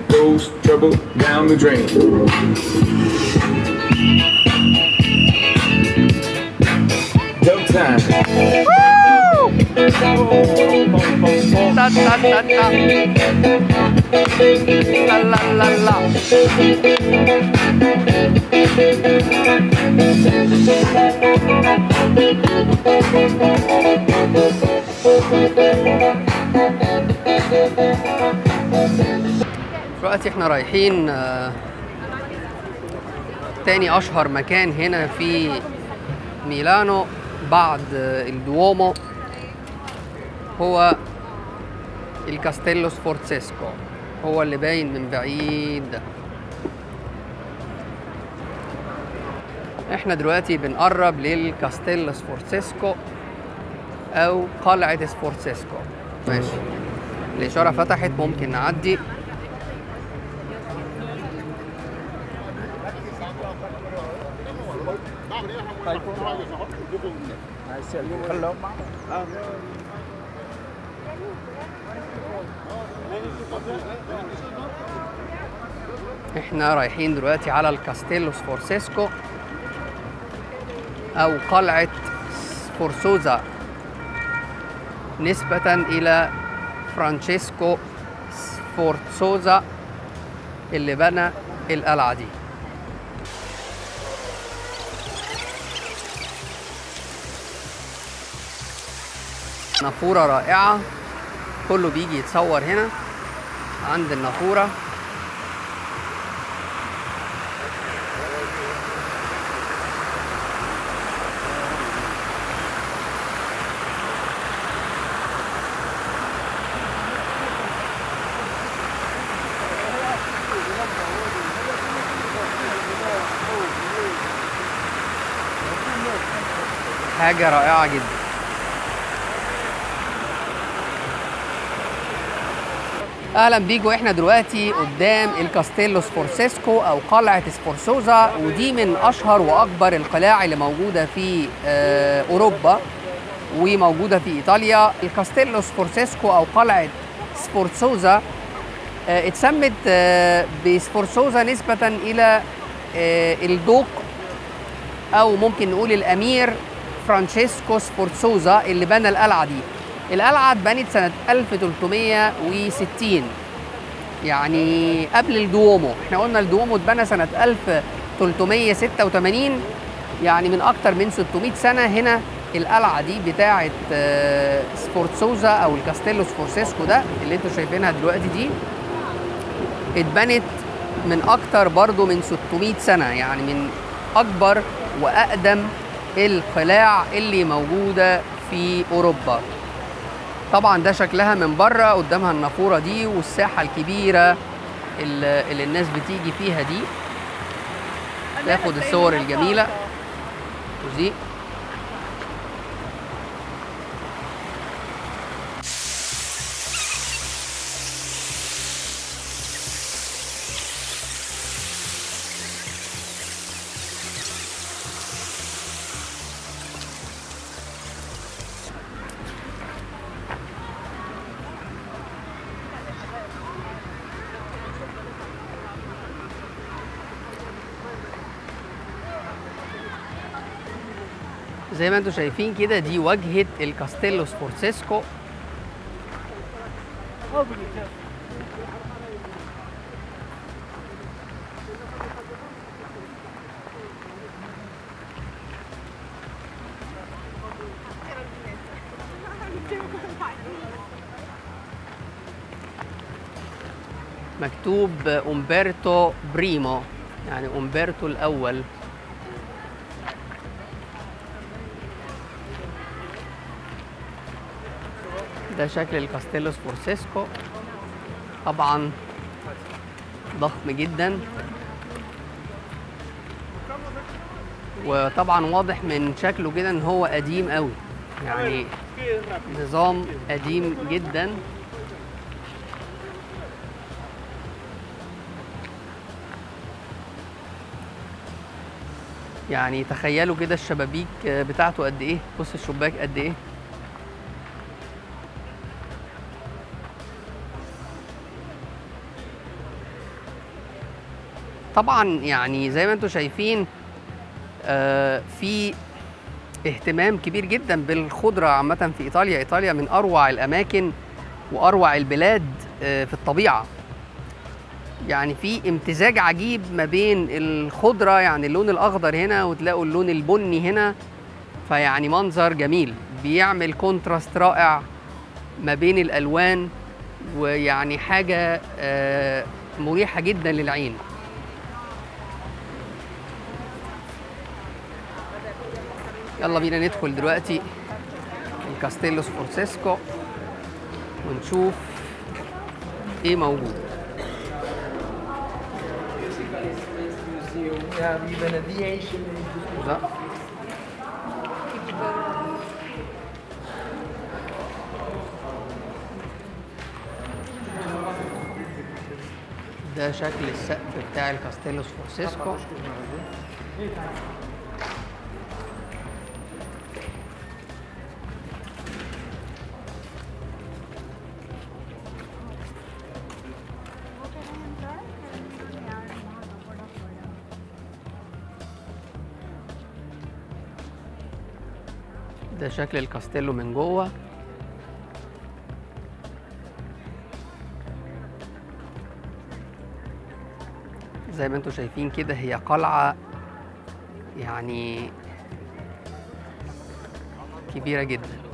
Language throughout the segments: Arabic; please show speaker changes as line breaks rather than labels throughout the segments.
Goes trouble down the drain. Dub time.
Ta ta ta ta. La la la la. دلوقتي احنا رايحين تاني اشهر مكان هنا في ميلانو بعد الدومو، هو الكاستيلو سفورتسيسكو، هو اللي باين من بعيد ده. احنا دلوقتي بنقرب للكاستيلو سفورتسيسكو او قلعة سفورتسيسكو. ماشي، الاشارة فتحت، ممكن نعدي. احنا رايحين دلوقتي على الكاستيلو سفورتسيسكو او قلعة سفورتسوزا، نسبة الى فرانشيسكو سفورتسوزا اللي بنى القلعة دي. نافورة رائعة، كله بيجي يتصور هنا عند النافورة. حاجة رائعة جدا. اهلا بيكم، احنا دلوقتي قدام الكاستيلو سفورتسيسكو او قلعة سفورتسوزا، ودي من اشهر واكبر القلاع اللي موجودة في اوروبا وموجودة في ايطاليا. الكاستيلو سفورتسيسكو او قلعة سفورتسوزا اتسمت بسفورتسوزا نسبة الى الدوق او ممكن نقول الامير فرانشيسكو سفورتسوزا اللي بنى القلعة دي. القلعة اتبنت سنة 1360، يعني قبل الدومو. احنا قلنا الدومو اتبنى سنة 1386، يعني من أكتر من 600 سنة. هنا القلعة دي بتاعة سفورتسوزا أو الكاستيلو سفورتسيسكو ده اللي انتوا شايفينها دلوقتي دي، اتبنت من أكتر برضو من 600 سنة، يعني من أكبر وأقدم القلاع اللي موجودة في أوروبا. طبعا ده شكلها من بره، قدامها النافوره دي والساحه الكبيره اللي الناس بتيجي فيها دي تاخد الصور الجميله ودي. زي ما انتم شايفين كده دي واجهة الكاستيلو سفورتسيسكو. مكتوب أمبرتو بريمو، يعني أمبرتو الأول. ده شكل الكاستيلو سفورتسيسكو، طبعا ضخم جدا، وطبعا واضح من شكله كده ان هو قديم قوي، يعني نظام قديم جدا. يعني تخيلوا كده الشبابيك بتاعته قد ايه، بص الشباك قد ايه. طبعا يعني زي ما انتم شايفين في اهتمام كبير جدا بالخضره عامه في ايطاليا. ايطاليا من اروع الاماكن واروع البلاد في الطبيعه. يعني في امتزاج عجيب ما بين الخضره، يعني اللون الاخضر هنا وتلاقوا اللون البني هنا، فيعني منظر جميل بيعمل كونتراست رائع ما بين الالوان، ويعني حاجه مريحه جدا للعين. يلا بينا ندخل دلوقتي الكاستيلو سفورسيسكو ونشوف ايه موجود. ده شكل السقف بتاع الكاستيلو سفورسيسكو. ده شكل الكاستيلو من جوه. زي ما انتم شايفين كده هي قلعة يعني كبيرة جدا.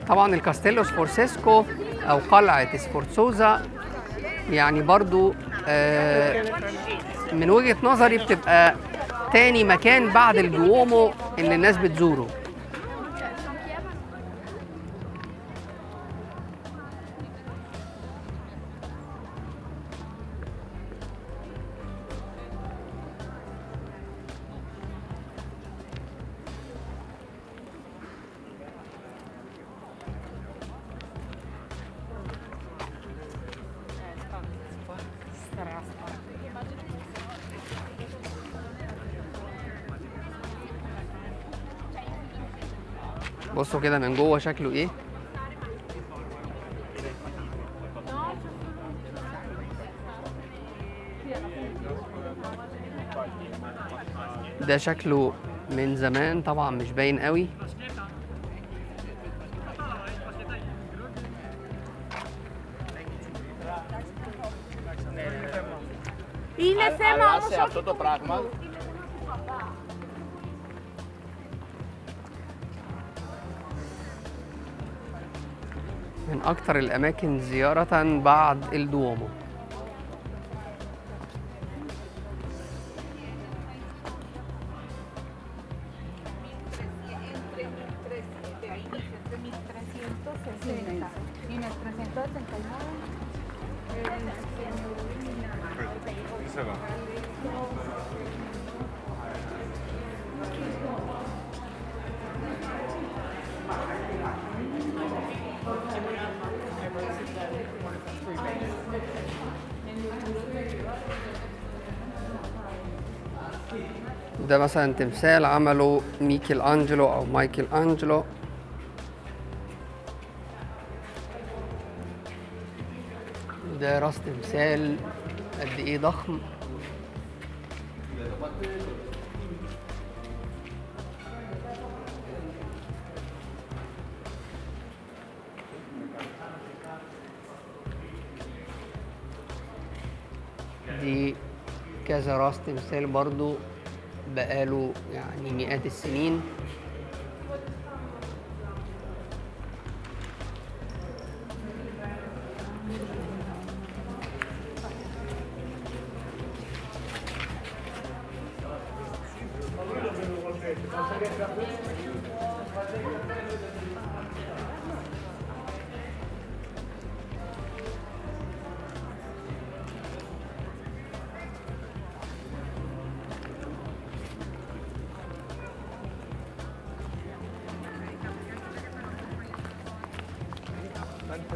طبعا الكاستيلو سفورسيسكو او قلعة سفورتسوزا يعني برضو من وجهة نظري بتبقى تاني مكان بعد الدوومو اللي الناس بتزوره. بصوا كده من جوه شكله ايه. ده شكله من زمان طبعا مش باين قوي. من أكثر الأماكن زيارة بعد الدوومو. ده مثلا تمثال عمله ميكل أنجلو أو مايكل أنجلو. ده راس تمثال قد إيه ضخم. دي كذا راس تمثال برضو بقاله يعني مئات السنين.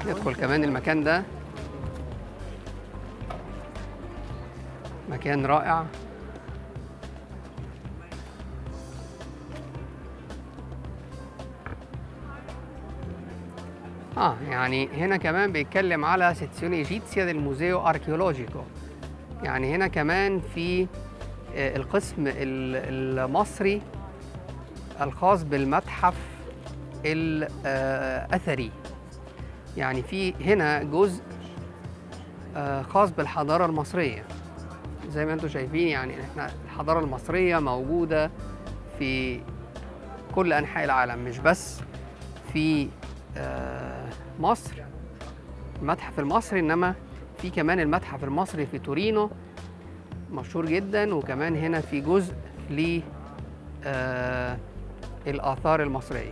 ندخل كمان المكان ده، مكان رائع. يعني هنا كمان بيتكلم على sezione egizia del Museo Archeologico. يعني هنا كمان في القسم المصري الخاص بالمتحف الأثري. يعني في هنا جزء خاص بالحضارة المصرية. زي ما انتم شايفين يعني احنا الحضارة المصرية موجودة في كل أنحاء العالم، مش بس في مصر المتحف المصري، إنما في كمان المتحف المصري في تورينو مشهور جدا، وكمان هنا في جزء للآثار المصرية.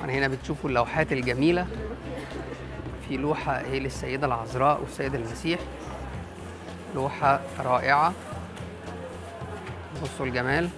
هنا بتشوفوا اللوحات الجميلة. في لوحة هي للسيدة العذراء والسيد المسيح، لوحة رائعة. بصوا الجمال.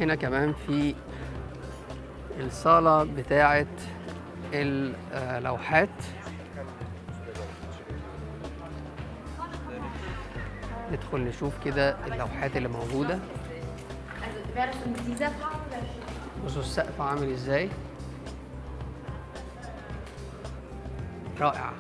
هنا كمان في الصالة بتاعة اللوحات. ندخل نشوف كده اللوحات اللي موجودة. بصوا السقف عامل ازاي، رائع.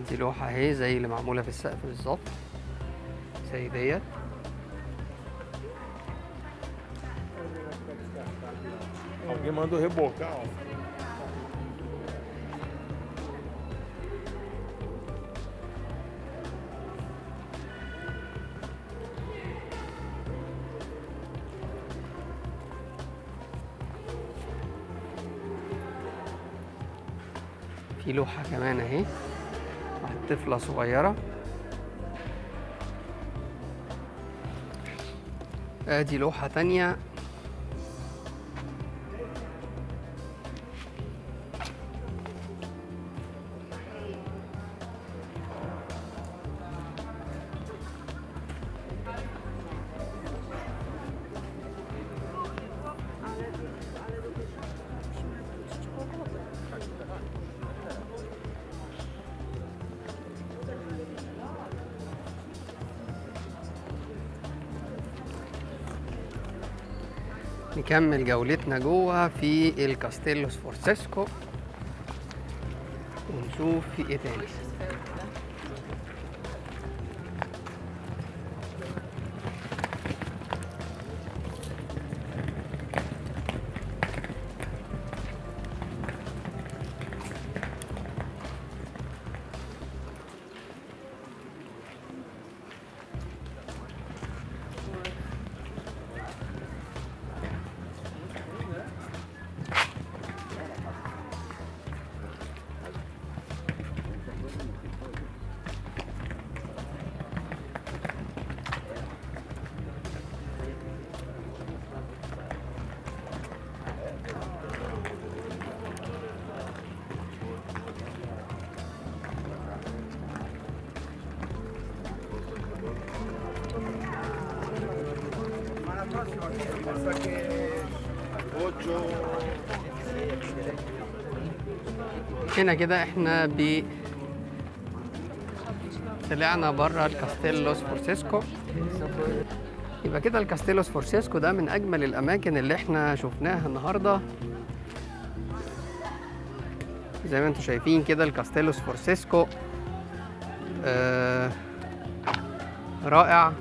دي لوحة اهي زي اللي معمولة في السقف بالظبط، زي ديت.
Alguém mandou rebocar, ó.
في لوحة كمان اهي، واحد طفلة صغيرة. ادي لوحة تانية. نكمل جولتنا جوه في الكاستيلو سفورسيسكو ونشوف في ايه تاني. هنا كده احنا طلعنا بره الكاستيلو سفورسيسكو. يبقى كده الكاستيلو سفورسيسكو ده من اجمل الاماكن اللي احنا شفناها النهارده. زي ما انتم شايفين كده الكاستيلو سفورسيسكو رائع.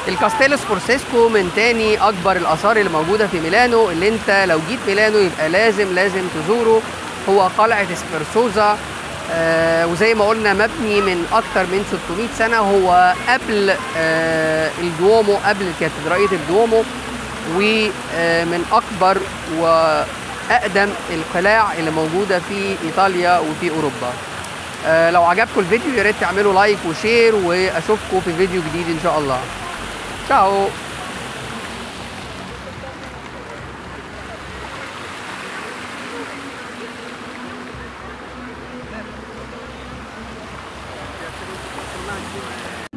الكاستيلو سفورسيسكو من تاني اكبر الاثار اللي موجوده في ميلانو، اللي انت لو جيت ميلانو يبقى لازم تزوره. هو قلعه سفورسوزا، وزي ما قلنا مبني من اكتر من 600 سنه. هو قبل الدومو، قبل كاتدرائيه الدومو، ومن اكبر واقدم القلاع اللي موجوده في ايطاليا وفي اوروبا. لو عجبكم الفيديو يا ريت تعملوا لايك وشير، واشوفكم في فيديو جديد ان شاء الله. تشاو.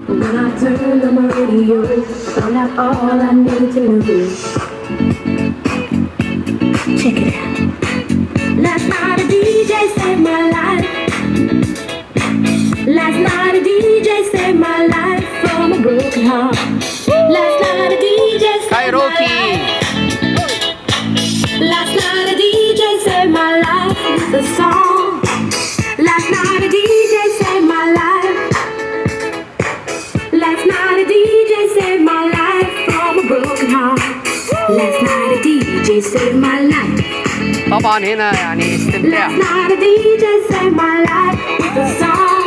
When I turned on my radio, found out all I needed to know. Check it out. Last night a DJ saved my life. Last night a DJ saved my life from a broken heart. Last night a DJ saved my life. Last night a DJ saved my life with a song. Last night a DJ saved my life. Last night a DJ saved my life from a broken heart. Last night a DJ saved my life.
طبعا هنا يعني استمتاع.
Last night a DJ saved my life with a song.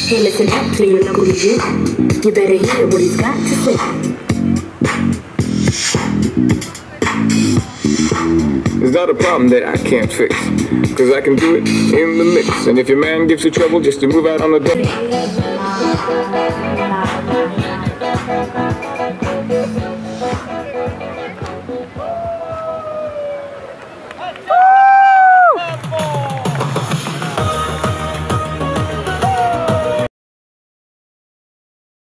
Hey, listen up to your local DJ. You better hear what he's got to say.
It's not a problem that I can't fix, cause I can do it in the mix. And if your man gives you trouble just to move out on the door.